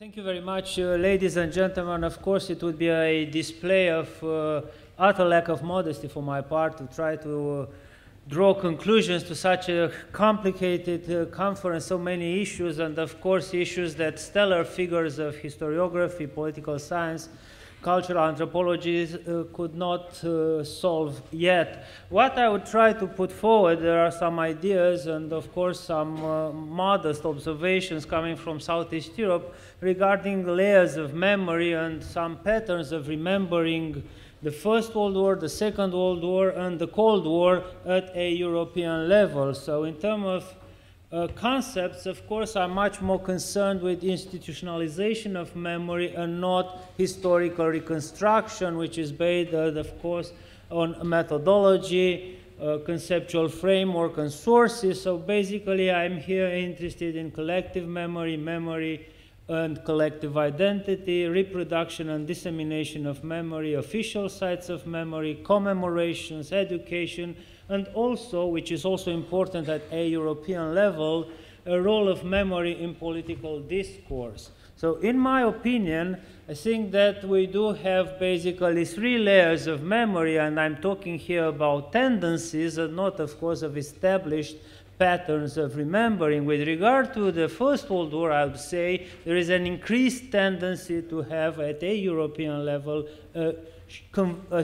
Thank you very much, ladies and gentlemen. Of course, it would be a display of utter lack of modesty for my part to try to draw conclusions to such a complicated conference, so many issues, and of course issues that stellar figures of historiography, political science, cultural anthropology could not solve yet. What I would try to put forward, there are some ideas and of course some modest observations coming from Southeast Europe regarding layers of memory and some patterns of remembering the First World War, the Second World War, and the Cold War at a European level. So in terms of concepts, of course, I'm much more concerned with institutionalization of memory and not historical reconstruction, which is based, of course, on methodology, conceptual framework, and sources. So basically, I'm here interested in collective memory, memory and collective identity, reproduction and dissemination of memory, official sites of memory, commemorations, education, and also, which is also important at a European level, a role of memory in political discourse. So in my opinion, I think that we do have basically three layers of memory, and I'm talking here about tendencies and not, of course, of established patterns of remembering. With regard to the First World War, I would say there is an increased tendency to have at a European level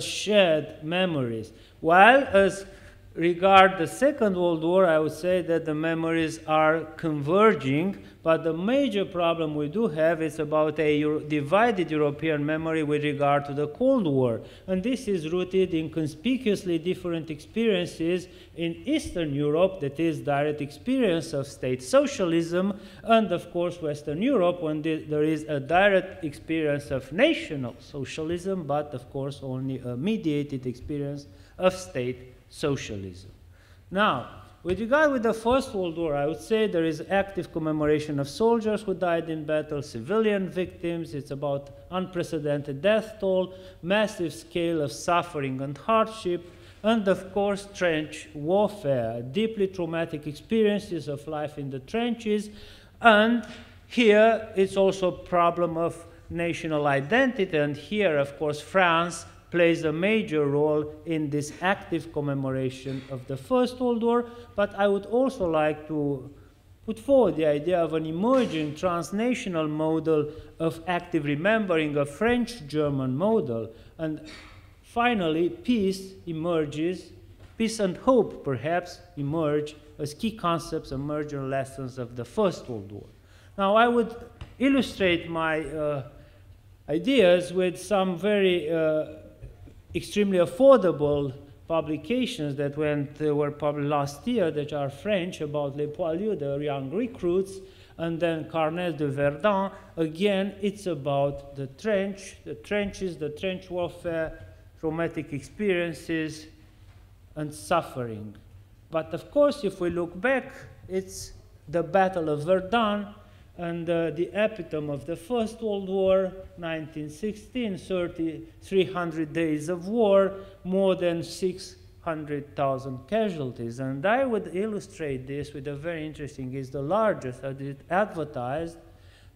shared memories. While as regard the Second World War, I would say that the memories are converging, but the major problem we do have is about a divided European memory with regard to the Cold War. And this is rooted in conspicuously different experiences in Eastern Europe, that is direct experience of state socialism, and of course Western Europe, when there is a direct experience of national socialism, but of course only a mediated experience of state socialism. Now, with regard with the First World War, I would say there is active commemoration of soldiers who died in battle, civilian victims. It's about unprecedented death toll, massive scale of suffering and hardship, and of course trench warfare, deeply traumatic experiences of life in the trenches. And here it's also a problem of national identity, and here of course France plays a major role in this active commemoration of the First World War. But I would also like to put forward the idea of an emerging transnational model of active remembering, a French-German model. And finally, peace emerges, peace and hope perhaps emerge as key concepts and major lessons of the First World War. Now, I would illustrate my ideas with some very extremely affordable publications that were published last year that are French, about Les Poilus, the young recruits, and then Carnet de Verdun. Again, it's about the trenches, the trench warfare, traumatic experiences, and suffering. But of course, if we look back, it's the Battle of Verdun, and the epitome of the First World War, 1916, 300 days of war, more than 600,000 casualties. And I would illustrate this with a very interesting, is the largest, as it advertised,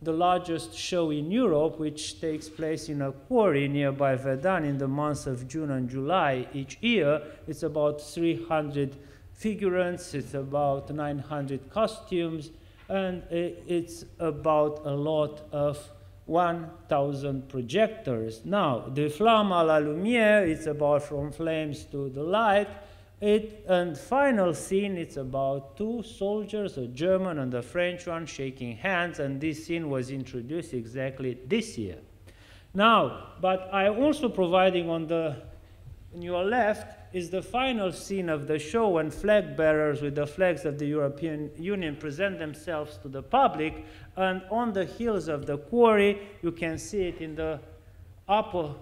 the largest show in Europe, which takes place in a quarry nearby Verdun in the months of June and July each year. It's about 300 figurants, it's about 900 costumes, and it's about a lot of 1,000 projectors. Now, the flamme à la lumière, it's about from flames to the light. And final scene, it's about two soldiers, a German and a French one, shaking hands, and this scene was introduced exactly this year. Now, but I'm also providing on your left is the final scene of the show when flag bearers with the flags of the European Union present themselves to the public, and on the hills of the quarry, you can see it in the upper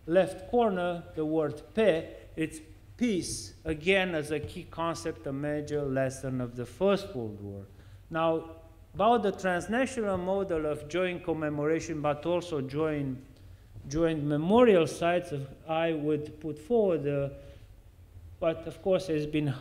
left corner, the word paix. It's peace, again as a key concept, a major lesson of the First World War. Now, about the transnational model of joint commemoration, but also joint memorial sites, I would put forward but of course has been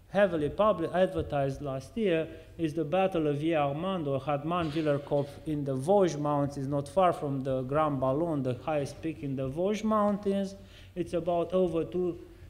heavily advertised last year is the Battle of Villers-Armands or Hartmann-Willerkopf in the Vosges Mountains, not far from the Grand Ballon, the highest peak in the Vosges Mountains. It's about over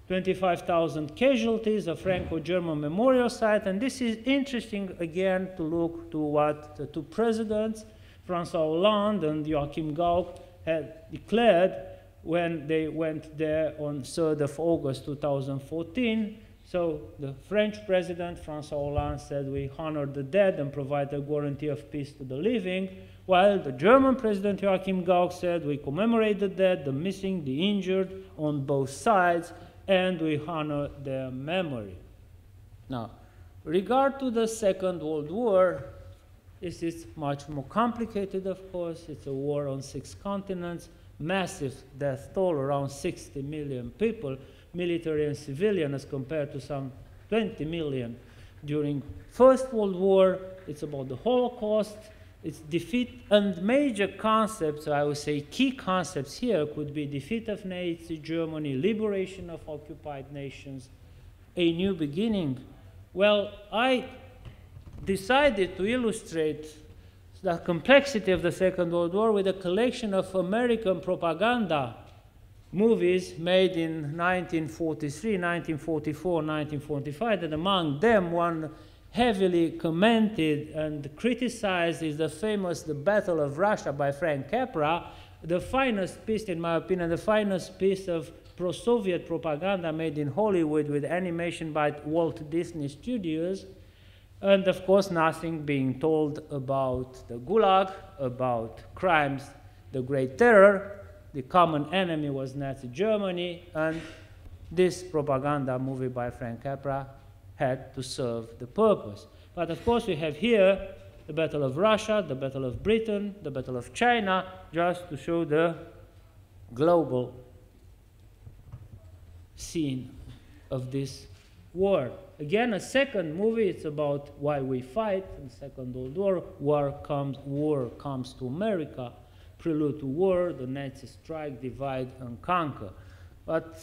25,000 casualties, a Franco-German memorial site, and this is interesting again to look to what the two presidents, François Hollande and Joachim Gauck, had declared when they went there on 3rd of August 2014. So the French president, François Hollande, said we honor the dead and provide a guarantee of peace to the living, while the German president, Joachim Gauck, said we commemorate the dead, the missing, the injured on both sides, and we honor their memory. Now, regard to the Second World War, this is much more complicated, of course. It's a war on 6 continents, massive death toll, around 60 million people, military and civilian, as compared to some 20 million during First World War. It's about the Holocaust, it's defeat, and major concepts, I would say key concepts here could be defeat of Nazi Germany, liberation of occupied nations, a new beginning. Well, I decided to illustrate the complexity of the Second World War with a collection of American propaganda movies made in 1943, 1944, 1945, and among them one heavily commented and criticized is the famous The Battle of Russia by Frank Capra, the finest piece, in my opinion, the finest piece of pro-Soviet propaganda made in Hollywood with animation by Walt Disney Studios. And of course, nothing being told about the Gulag, about crimes, the Great Terror. The common enemy was Nazi Germany, and this propaganda movie by Frank Capra had to serve the purpose. But of course, we have here the Battle of Russia, the Battle of Britain, the Battle of China, just to show the global scene of this war. Again, a second movie, it's about why we fight in Second World War. War comes to America, prelude to war, the Nazi strike, divide and conquer. But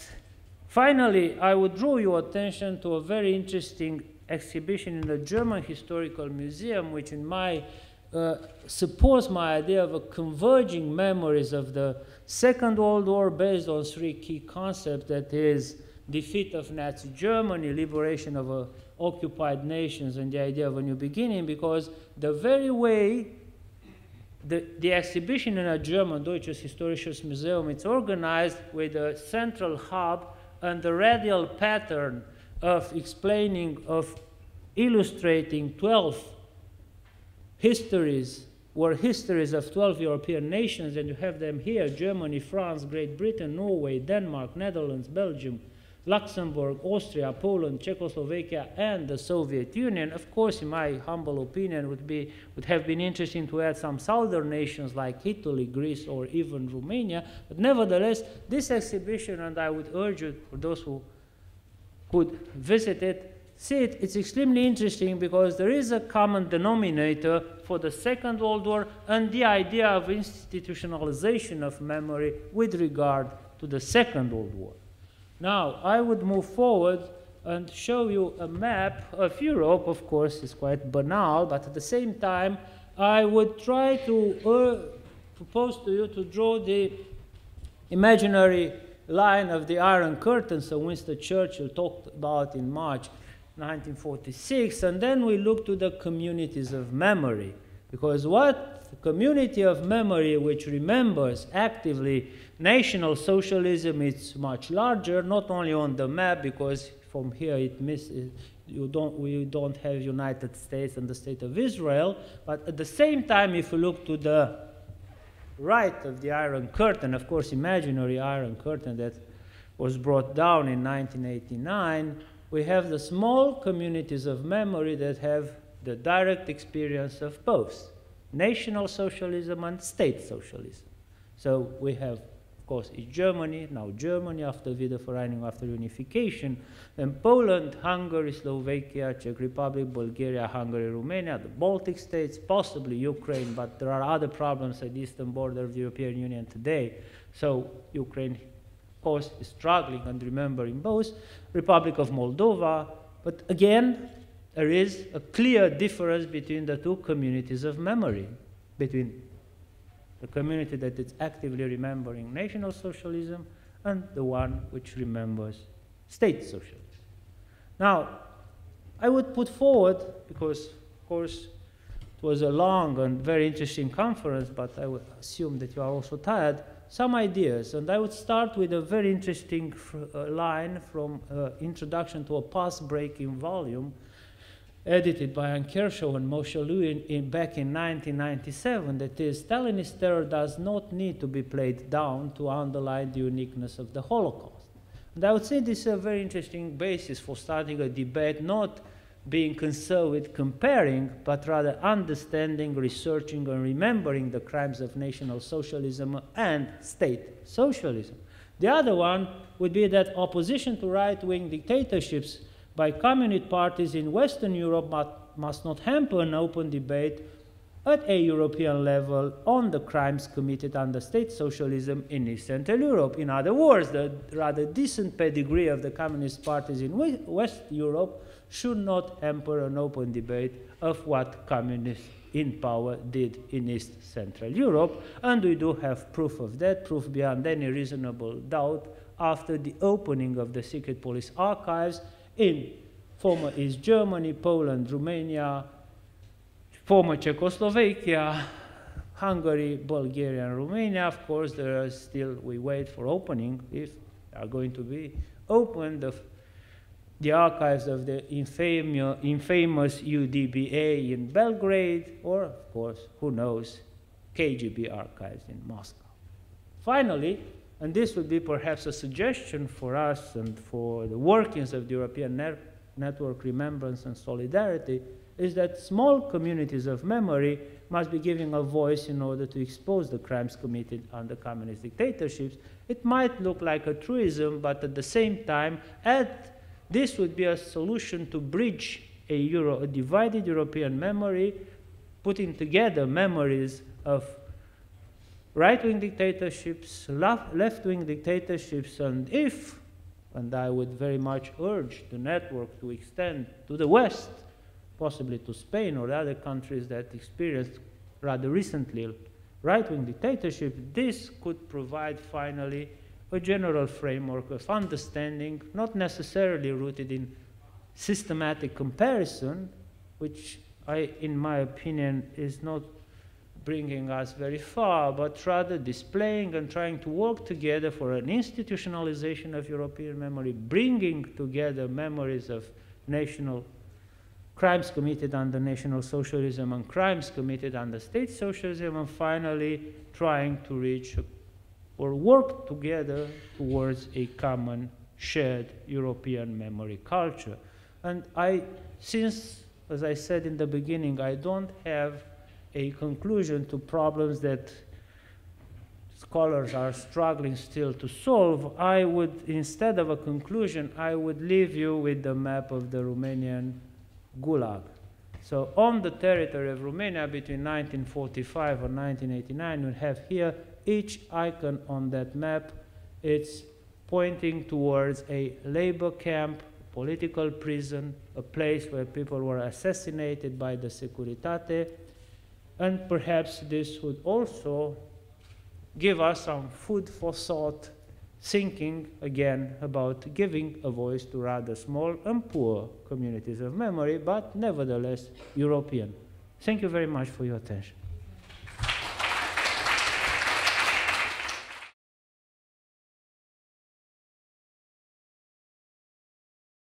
finally, I would draw your attention to a very interesting exhibition in the German Historical Museum, which in my supports my idea of a converging memories of the Second World War based on 3 key concepts, that is, defeat of Nazi Germany, liberation of occupied nations, and the idea of a new beginning, because the very way the exhibition in a German Deutsches Historisches Museum, it's organized with a central hub and the radial pattern of explaining, of illustrating 12 histories, were histories of 12 European nations, and you have them here: Germany, France, Great Britain, Norway, Denmark, Netherlands, Belgium, Luxembourg, Austria, Poland, Czechoslovakia, and the Soviet Union. Of course, in my humble opinion, would have been interesting to add some southern nations like Italy, Greece, or even Romania. But nevertheless, this exhibition, and I would urge you, for those who could visit it, see it, it's extremely interesting because there is a common denominator for the Second World War and the idea of institutionalization of memory with regard to the Second World War. Now, I would move forward and show you a map of Europe. Of course, it's quite banal, but at the same time, I would try to propose to you to draw the imaginary line of the Iron Curtain, so Winston Churchill talked about in March 1946, and then we look to the communities of memory, because what the community of memory which remembers actively national socialism, it's much larger, not only on the map, because from here we don't have United States and the State of Israel, but at the same time, if you look to the right of the Iron Curtain, of course, imaginary Iron Curtain that was brought down in 1989, we have the small communities of memory that have the direct experience of both national socialism and state socialism. So we have, of course, East Germany, now Germany after Wiedervereinigung, after unification, then Poland, Hungary, Slovakia, Czech Republic, Bulgaria, Hungary, Romania, the Baltic states, possibly Ukraine, but there are other problems at the eastern border of the European Union today. So Ukraine, of course, is struggling and remembering both. Republic of Moldova, But again, there is a clear difference between the two communities of memory, between the community that is actively remembering National Socialism and the one which remembers state socialism. Now, I would put forward, because of course it was a long and very interesting conference, but I would assume that you are also tired, some ideas. And I would start with a very interesting line from Introduction to a Path-Breaking volume, edited by Anne Kershaw and Moshe Liu back in 1997, that is, Stalinist terror does not need to be played down to underline the uniqueness of the Holocaust. And I would say this is a very interesting basis for starting a debate, not being concerned with comparing, but rather understanding, researching, and remembering the crimes of National Socialism and state socialism. The other one would be that opposition to right-wing dictatorships by communist parties in Western Europe must not hamper an open debate at a European level on the crimes committed under state socialism in East Central Europe. In other words, the rather decent pedigree of the communist parties in West Europe should not hamper an open debate of what communists in power did in East Central Europe, and we do have proof of that, proof beyond any reasonable doubt, after the opening of the secret police archives in former East Germany, Poland, Romania, former Czechoslovakia, Hungary, Bulgaria, and Romania. Of course, there are still, we wait for opening, if they are going to be opened, the archives of the infamous UDBA in Belgrade, or, of course, who knows, KGB archives in Moscow. Finally, and this would be perhaps a suggestion for us and for the workings of the European Network Remembrance and Solidarity, is that small communities of memory must be given a voice in order to expose the crimes committed under communist dictatorships. It might look like a truism, but at the same time, this would be a solution to bridge a divided European memory, putting together memories of right-wing dictatorships, left-wing dictatorships, and I would very much urge the network to extend to the West, possibly to Spain or other countries that experienced rather recently right-wing dictatorship. This could provide finally a general framework of understanding, not necessarily rooted in systematic comparison, which in my opinion is not bringing us very far, but rather displaying and trying to work together for an institutionalization of European memory, bringing together memories of national crimes committed under National Socialism and crimes committed under state socialism, and finally trying to reach or work together towards a common shared European memory culture. And since, as I said in the beginning, I don't have a conclusion to problems that scholars are struggling still to solve, I would, instead of a conclusion, I would leave you with the map of the Romanian Gulag. So on the territory of Romania between 1945 and 1989, we have here each icon on that map. It's pointing towards a labor camp, political prison, a place where people were assassinated by the Securitate. And perhaps this would also give us some food for thought, thinking again about giving a voice to rather small and poor communities of memory, but nevertheless European. Thank you very much for your attention.